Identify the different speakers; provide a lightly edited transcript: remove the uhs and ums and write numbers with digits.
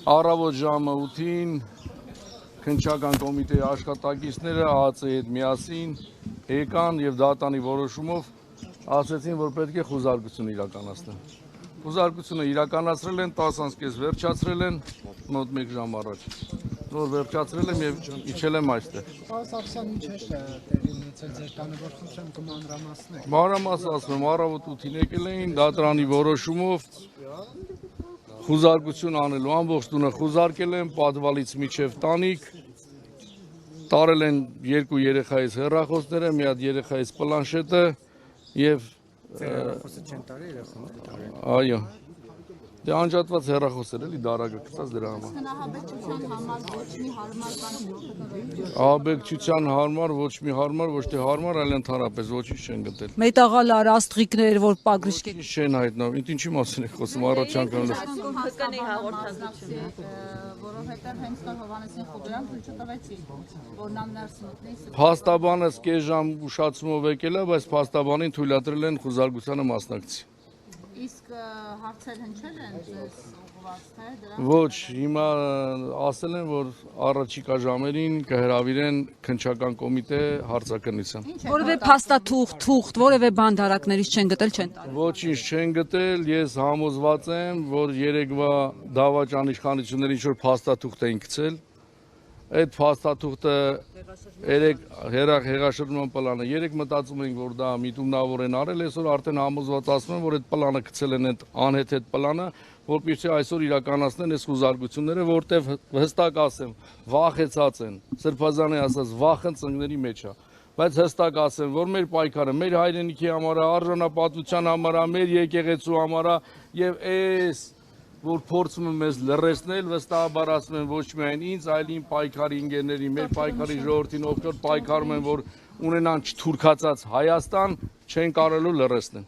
Speaker 1: Առավոտ ժամը 8-ին քննչական կոմիտեի աշխատակիցները ԱԱՑ-ի հետ միասին եկան եւ դատանի որոշումով ասացին, որ պետք է խուզարկություն իրականացնեն։ Խուզարկությունը իրականացրել են 10:30 վերջացրել են մոտ 1 ժամ առաջ։ Որ վերջացրել եմ եւ իջել եմ այստեղ։
Speaker 2: Սարսափյան ինչ է տեղի ունեցել ձեր տանը, որ խնդրեմ կմանրամասնեք։
Speaker 1: Մանրամասն ասում եմ, առավոտ 8-ին եկել էին դատարանի որոշումով խուզարկություն անելու ամբողջ տունը խուզարկել են պատվալից միջև տանիք, տարել են 2 երեխայից հեռախոսները, մի հատ երեխայից պլանշետը եւ
Speaker 2: Հեռախոսը չեն տարի, երեխաները տարել։
Speaker 1: այո։ Դե անջատված հեռախոս էր էլի դարակը գտած դրա համար։ Ահաբեկչության համար ոչ մի հարմար, ոչ թե հարմար, այլ ընդհանրապես ոչինչ չեն գտել։
Speaker 3: Մետաղալ աստղիկներ, որ պագրիշկեք։
Speaker 1: Ինչ չեն հայտնվում, ինչի մասին եք խոսում առաջանկան։
Speaker 4: Որովհետև հենց նոր Հովհաննեսին Խուդոյան թույլ չտվեցի, որ նա ներս մտնի։
Speaker 1: Փաստաբանը կես ժամ ուշացումով եկել է, բայց փաստաբանին թույլատրել են խուզարկությանը մասնակցի։
Speaker 4: Իսկ հարցեր հնչել են ձեզ ուղղված թե դրա։
Speaker 1: Ոչ, հիմա ասել են, որ առաջիկա ժամերին կհրավիրեն քննչական կոմիտե հարցաքննության։
Speaker 3: Որևէ փաստաթուղթ, որևէ բան դարակներից չեն գտել, չեն տարել։
Speaker 1: Ոչինչ չեն գտել, ես համոզված եմ, որ երեկվա դավաճան իշխանությունները ինչ որ փաստաթուղթ էին գցել։ Այդ փաստաթուղթը հեղաշրջման պլանը երեք մտածում ենք, որ դա միտումնավոր են արել, այսօր արդեն համոզված ասում են, որ այդ պլանը գցել են այդ անհեթեթ պլանը, որպեսզի այսօր իրականացնեն այս խուզարկությունները, որտեվ հստակ ասեմ, վախեցած են, Սրբազանի ասած վախը ծնկների մեջ է, բայց հստակ ասեմ, որ մեր պայքարը, մեր հայրենիքի համար, արժանապատվության համար, մեր եկեղեցու համար եւ այս որ փորձում են մեզ լռեցնել, վստահաբար ասում են ոչ միայն ինձ, այլ իմ պայքարի ընկերներին, մեր պայքարի ժողովրդին, ովքեր պայքարում են, որ ունենան չթուրքացած Հայաստան, չեն կարելու լռեցնել։